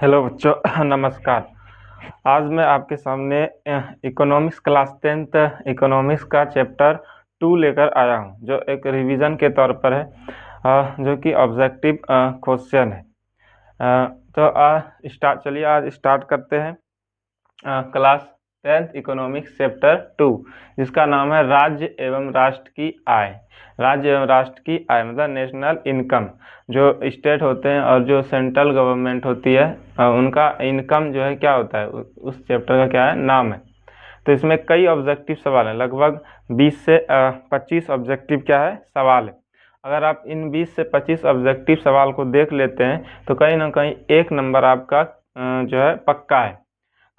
Hello बच्चों नमस्कार। आज मैं आपके सामने इकोनॉमिक्स क्लास 10th इकोनॉमिक्स का चैप्टर 2 लेकर आया हूं, जो एक रिवीजन के तौर पर है, जो कि ऑब्जेक्टिव क्वेश्चन है। चलिए आज स्टार्ट करते हैं क्लास 10th इकोनॉमिक्स चैप्टर 2, जिसका नाम है राज्य एवं राष्ट्र की आय। राज्य एवं राष्ट्र की आय मतलब नेशनल इनकम। जो स्टेट होते हैं और जो सेंट्रल गवर्नमेंट होती है, उनका इनकम जो है क्या होता है, उस चैप्टर का क्या है नाम है। तो इसमें कई ऑब्जेक्टिव सवाल हैं, लगभग 20 से 25 ऑब्जेक्टिव क्या है सवाल है। अगर आप इन 20 से 25 ऑब्जेक्टिव सवाल को देख लेते हैं तो कहीं ना कहीं एक नंबर आपका जो है पक्का है।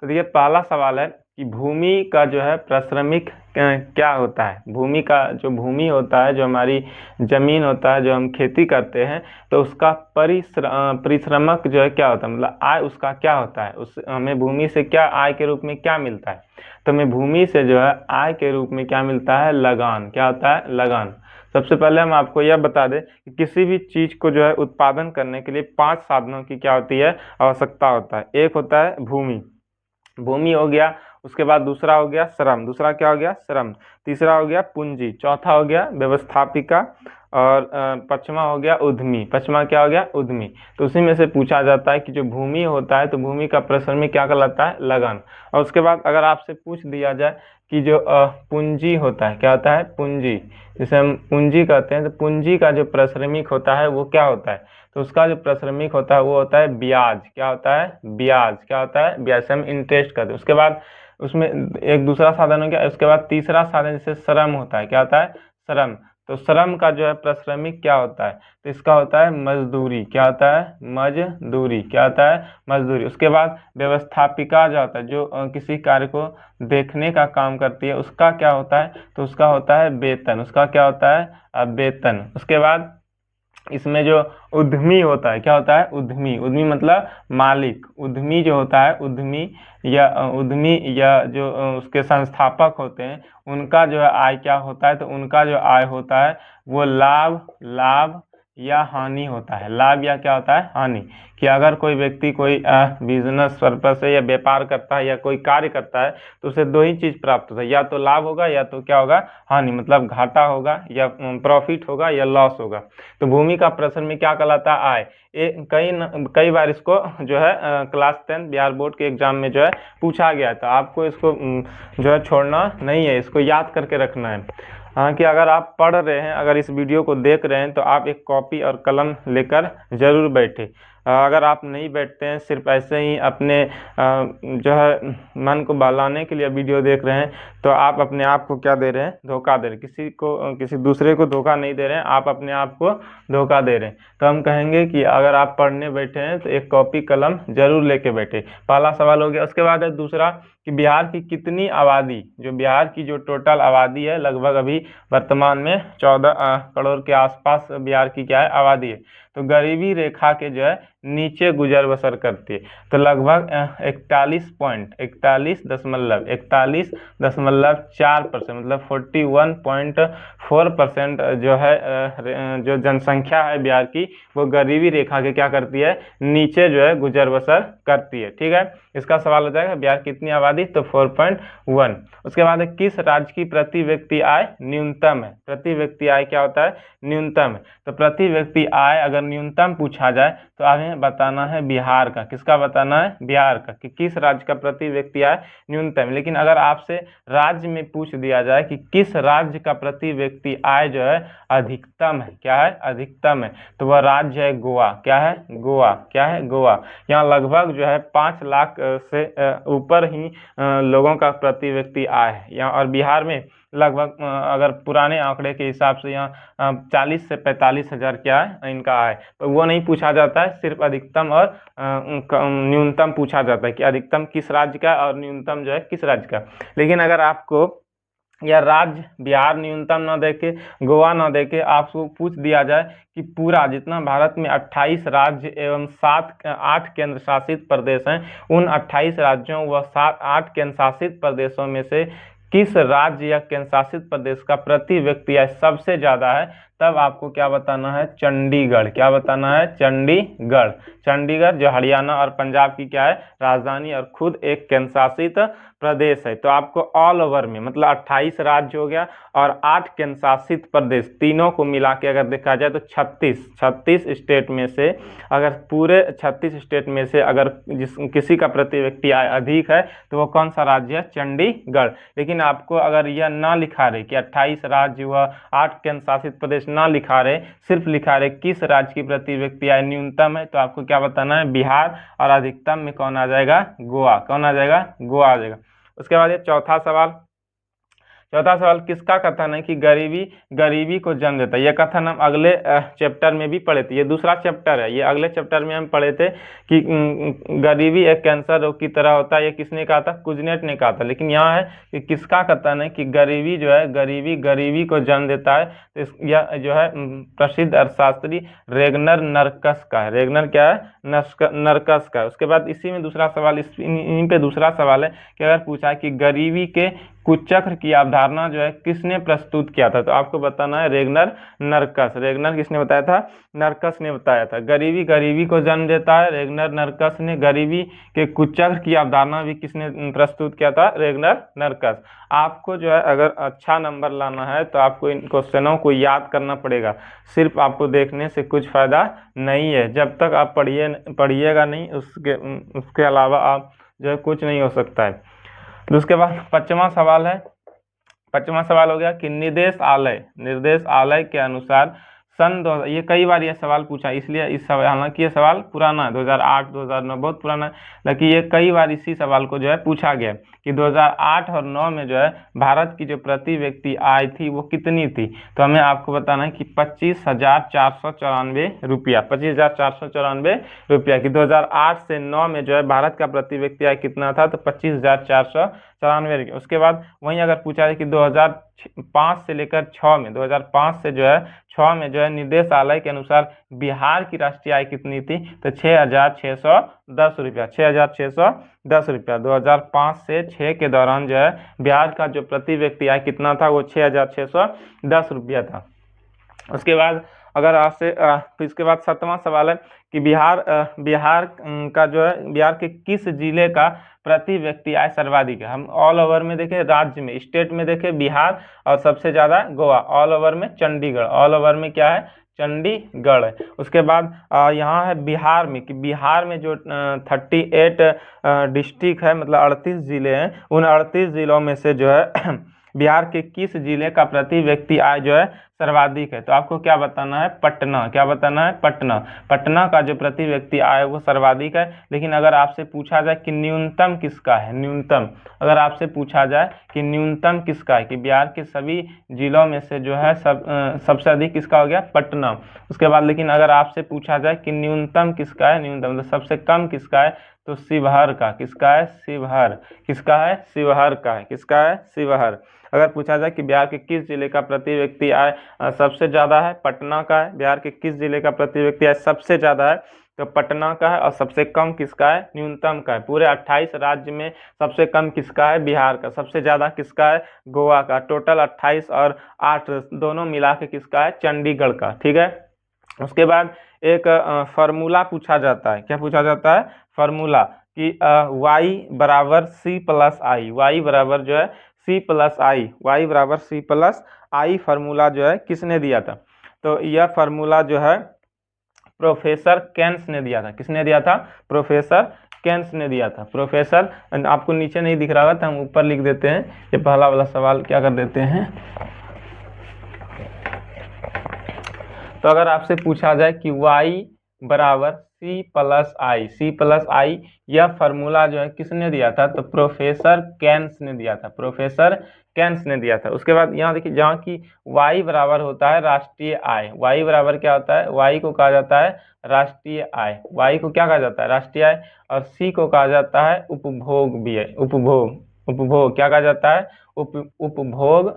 तो देखिए, पहला सवाल है कि भूमि का जो है पारिश्रमिक क्या होता है। भूमि का जो भूमि होता है, जो हमारी जमीन होता है, जो हम खेती करते हैं, तो उसका परिश्रमक जो है क्या होता है, मतलब आय उसका क्या होता है। उस हमें भूमि से क्या आय के रूप में क्या मिलता है। तो हमें भूमि से जो है आय के रूप में क्या मिलता है, लगान। क्या होता है, लगान। सबसे पहले हम आपको यह बता दें कि किसी भी चीज को जो है उत्पादन करने के लिए 5 साधनों की क्या होती है, आवश्यकता होता है। एक होता है भूमि, भूमि हो गया। उसके बाद दूसरा हो गया श्रम, दूसरा क्या हो गया, श्रम। तीसरा हो गया पूंजी, चौथा हो गया व्यवस्थापिका, और पांचवा हो गया उद्यमी। पांचवा क्या हो गया, उद्यमी। तो उसी में से पूछा जाता है कि जो भूमि होता है, तो भूमि का पारिश्रमिक क्या कहलाता है, लगान। और उसके बाद अगर आपसे पूछ दिया जाए कि जो पूंजी होता है, क्या होता है, पूंजी, जिसे हम पूंजी कहते हैं, तो पूंजी का जो पारिश्रमिक होता है वो क्या होता है। तो उसका जो पारिश्रमिक होता है वो होता है ब्याज। क्या होता है, ब्याज। क्या होता है, ब्याज से हम इंटरेस्ट करते हैं। उसके बाद उसमें एक दूसरा साधन हो गया। उसके बाद तीसरा साधन जैसे श्रम होता है, क्या होता है, श्रम। तो श्रम का जो है पारिश्रमिक क्या होता है, तो इसका होता है मजदूरी। क्या होता है, मजदूरी। क्या होता है, मजदूरी। उसके बाद व्यवस्थापिका जो होता है, जो किसी कार्य को देखने का काम करती है, उसका क्या होता है, तो उसका होता है वेतन। उसका क्या होता है, वेतन। उसके बाद इसमें जो उद्यमी होता है, क्या होता है, उद्यमी। उद्यमी मतलब मालिक। उद्यमी जो होता है, उद्यमी या जो उसके संस्थापक होते हैं, उनका जो है आय क्या होता है, तो उनका जो आय होता है वो लाभ या हानि होता है। लाभ या क्या होता है, हानि। कि अगर कोई व्यक्ति कोई बिजनेस पर्पस से या व्यापार करता है या कोई कार्य करता है, तो उसे दो ही चीज प्राप्त होता है, या तो लाभ होगा या तो क्या होगा, हानि, मतलब घाटा होगा या प्रॉफिट होगा या लॉस होगा। तो भूमि का प्रश्न में क्या कहलाता है, आय। कई बार इसको जो है क्लास 10 बिहार बोर्ड के एग्जाम में जो है पूछा गया था। आपको इसको जो है छोड़ना नहीं है, इसको याद करके रखना है। हाँ, कि अगर आप पढ़ रहे हैं, अगर इस वीडियो को देख रहे हैं, तो आप एक कॉपी और कलम लेकर जरूर बैठे। अगर आप नहीं बैठते हैं, सिर्फ ऐसे ही अपने जो है मन को बहलाने के लिए वीडियो देख रहे हैं, तो आप अपने आप को क्या दे रहे हैं, धोखा दे रहे हैं। किसी दूसरे को धोखा नहीं दे रहे हैं, आप अपने आप को धोखा दे रहे हैं। तो हम कहेंगे कि अगर आप पढ़ने बैठे हैं तो एक कॉपी कलम जरूर लेके बैठे। पहला सवाल हो गया। उसके बाद है दूसरा कि बिहार की कितनी आबादी, जो बिहार की जो टोटल आबादी है, लगभग अभी वर्तमान में 14 करोड़ के आसपास बिहार की क्या है, आबादी है। तो गरीबी रेखा के जो है नीचे गुजर बसर करती है। तो लगभग 41.4%, मतलब 41.4% जो है जो जनसंख्या है बिहार की, वो गरीबी रेखा के क्या करती है, नीचे जो है गुजर बसर करती है। ठीक है, इसका सवाल हो जाएगा बिहार कितनी आबादी, तो 4.1। उसके बाद किस राज्य की प्रति व्यक्ति आय न्यूनतम है। प्रति व्यक्ति आय क्या होता है, न्यूनतम है। तो प्रति व्यक्ति आय अगर न्यूनतम पूछा जाए तो हमें बताना है बिहार का। किसका बताना है, बिहार का, कि किस राज्य का प्रति व्यक्ति आय न्यूनतम। लेकिन अगर आपसे राज्य में पूछ दिया जाए कि किस राज्य का प्रति व्यक्ति आय जो है अधिकतम है, क्या है, अधिकतम है, तो वह राज्य है गोवा। क्या है, गोवा। क्या है, गोवा। यहाँ लगभग जो है 5 लाख से ऊपर ही लोगों का प्रति व्यक्ति आय है यहाँ। और बिहार में लगभग अगर पुराने आंकड़े के हिसाब से यहाँ 40 से 45 हजार क्या है इनका आय। तो वो नहीं पूछा जाता है, सिर्फ अधिकतम और न्यूनतम पूछा जाता है कि अधिकतम किस राज्य का और न्यूनतम जो है किस राज्य का। लेकिन अगर आपको या राज्य बिहार न्यूनतम न देके, गोवा न देके आपको पूछ दिया जाए कि पूरा जितना भारत में 28 राज्य एवं 8 केंद्र शासित प्रदेश हैं, उन 28 राज्यों व 8 केंद्र शासित प्रदेशों में से किस राज्य या केंद्र शासित प्रदेश का प्रति व्यक्ति आय सबसे ज्यादा है, तब आपको क्या बताना है, चंडीगढ़। क्या बताना है, चंडीगढ़। चंडीगढ़ जो हरियाणा और पंजाब की क्या है, राजधानी और खुद एक केंद्र शासित प्रदेश है। तो आपको ऑल ओवर में मतलब 28 राज्य हो गया और 8 केंद्र शासित प्रदेश, तीनों को मिला के अगर देखा जाए तो 36 स्टेट में से, अगर पूरे 36 स्टेट में से अगर किसी का प्रति व्यक्ति आय अधिक है तो वो कौन सा राज्य है, चंडीगढ़। लेकिन आपको अगर यह ना लिखा रहे कि 28 राज्य व 8 केंद्र शासित प्रदेश ना लिखा रहे, सिर्फ लिखा रहे किस राज्य की प्रति व्यक्ति आय न्यूनतम है, तो आपको क्या बताना है, बिहार। और अधिकतम में कौन आ जाएगा, गोवा। कौन आ जाएगा, गोवा आ जाएगा। उसके बाद ये चौथा सवाल किसका कथन है कि गरीबी गरीबी को जन्म देता है। यह कथन हम अगले चैप्टर में भी पढ़े थे, ये दूसरा चैप्टर है, ये अगले चैप्टर में हम पढ़े थे कि गरीबी एक कैंसर रोग की तरह होता है। ये किसने कहा था, कुजनेट ने कहा था। लेकिन यहाँ है कि किसका कथन है कि गरीबी जो है, गरीबी को जन्म देता है। तो यह जो है प्रसिद्ध अर्थशास्त्री रेगनर नरकस का है। रेगनर क्या है, नरकस का है। उसके बाद इसी में दूसरा सवाल, इन्हीं पे दूसरा सवाल है कि अगर पूछा है कि गरीबी के कुचक्र की अवधारणा जो है किसने प्रस्तुत किया था, तो आपको बताना है रेगनर नरकस। रेगनर किसने बताया था, नरकस ने बताया था। गरीबी को जन्म देता है, रेगनर नरकस ने। गरीबी के कुचक्र की अवधारणा भी किसने प्रस्तुत किया था, रेगनर नरकस। आपको जो है अगर अच्छा नंबर लाना है तो आपको इन क्वेश्चनों को याद करना पड़ेगा, सिर्फ आपको देखने से कुछ फायदा नहीं है। जब तक आप पढ़िएगा नहीं, उसके अलावा आप जो है कुछ नहीं हो सकता है। तो उसके बाद पांचवा सवाल हो गया कि निर्देशालय के अनुसार सन 2000, ये कई बार ये सवाल पूछा, इसलिए इस सवाल, हालांकि ये सवाल पुराना है, 2008 2009 बहुत पुराना है, लेकिन ये कई बार इसी सवाल को जो है पूछा गया कि 2008 और 9 में जो है भारत की जो प्रति व्यक्ति आय थी वो कितनी थी। तो हमें आपको बताना है कि 25,494 रुपया, 25,494 रुपया की 2008 से 9 में जो है भारत का प्रति व्यक्ति आय कितना था, तो 25,494 रुपया। उसके बाद वहीं अगर पूछा है कि 2005 से लेकर 6 में, 2005 से जो है 6 में जो है निर्देशालय के अनुसार बिहार की राष्ट्रीय आय कितनी थी, तो 6,610 रुपया। 6,610 रुपया 2005 से 6 के दौरान जो है बिहार का जो प्रति व्यक्ति आय कितना था, वो 6,610 रुपया था। उसके बाद अगर आपसे इसके बाद 7वां सवाल है कि बिहार का जो है, बिहार के किस जिले का प्रति व्यक्ति आय सर्वाधिक है। हम ऑल ओवर में देखें, राज्य में, स्टेट में देखें बिहार और सबसे ज्यादा गोवा, ऑल ओवर में चंडीगढ़, ऑल ओवर में क्या है, चंडीगढ़ है। उसके बाद यहाँ है बिहार में कि बिहार में जो 38 डिस्ट्रिक्ट है, मतलब 38 जिले हैं, उन 38 जिलों में से जो है बिहार के किस जिले का प्रति व्यक्ति आय जो है सर्वाधिक है। तो आपको क्या बताना है, पटना। क्या बताना है, पटना। पटना का जो प्रति व्यक्ति आय वो सर्वाधिक है। लेकिन अगर आपसे पूछा जाए कि न्यूनतम किसका है, न्यूनतम, अगर आपसे पूछा जाए कि न्यूनतम किसका है, कि बिहार के सभी जिलों में से जो है सबसे अधिक किसका हो गया, पटना। उसके बाद लेकिन अगर आपसे पूछा जाए कि न्यूनतम किसका है, न्यूनतम मतलब सबसे कम किसका है, तो शिवहर का। किसका है, शिवहर। किसका है, शिवहर का है। किसका है, शिवहर। अगर पूछा जाए कि बिहार के किस जिले का प्रति व्यक्ति आय सबसे ज्यादा है, पटना का है। बिहार के किस जिले का प्रति व्यक्ति आय सबसे ज्यादा है, तो पटना का है। और सबसे कम किसका है, न्यूनतम का है। पूरे 28 राज्य में सबसे कम किसका है, बिहार का। सबसे ज्यादा किसका है, गोवा का। टोटल 28 और 8 दोनों मिला के किसका है, चंडीगढ़ का। ठीक है। उसके बाद एक फार्मूला पूछा जाता है। क्या पूछा जाता है, फार्मूला कि y बराबर c प्लस आई, y बराबर जो है c प्लस आई, y बराबर c प्लस आई फार्मूला जो है किसने दिया था। तो यह फार्मूला जो है प्रोफेसर केन्स ने दिया था। किसने दिया था, प्रोफेसर केन्स ने दिया था। प्रोफेसर, आपको नीचे नहीं दिख रहा होगा तो हम ऊपर लिख देते हैं। ये पहला वाला सवाल क्या कर देते हैं। तो अगर आपसे पूछा जाए कि y बराबर c प्लस आई, यह फार्मूला जो है किसने दिया था, तो प्रोफेसर केन्स ने दिया था। प्रोफेसर केन्स ने दिया था। उसके बाद यहाँ देखिए, जहाँ की y बराबर होता है राष्ट्रीय आय, y बराबर क्या होता है, y को कहा जाता है राष्ट्रीय आय। y को क्या कहा जाता है, राष्ट्रीय आय। और c को कहा जाता है उपभोग व्यय। उपभोग क्या कहा जाता है, उपभोग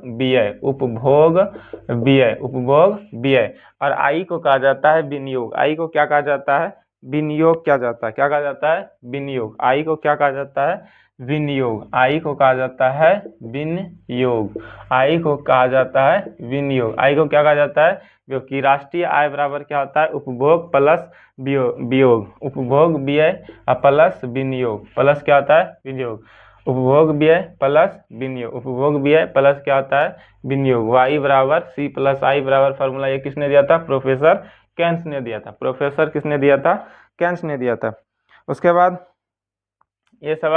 व्यय। और आई को कहा जाता है विनियोग। आई को क्या कहा जाता है, विनियोग। क्या कहा जाता है, विनियोग। आई को क्या कहा जाता है, विनियोग। आई को कहा जाता है विनियोग। आई को कहा जाता है विनियोग। आई को क्या कहा जाता है? क्योंकि राष्ट्रीय आय बराबर क्या होता है? उपभोग प्लस वियोग। उपभोग व्यय प्लस विनियोग प्लस क्या होता है? विनियोग। उपभोग व्यय प्लस विनियोग। उपभोग व्यय प्लस क्या होता है? विनियोग। वाई बराबर सी प्लस आई बराबर फॉर्मूला ये किसने दिया था? प्रोफेसर केन्स ने दिया था। प्रोफेसर किसने दिया था? केन्स ने दिया था। उसके बाद ये सवाल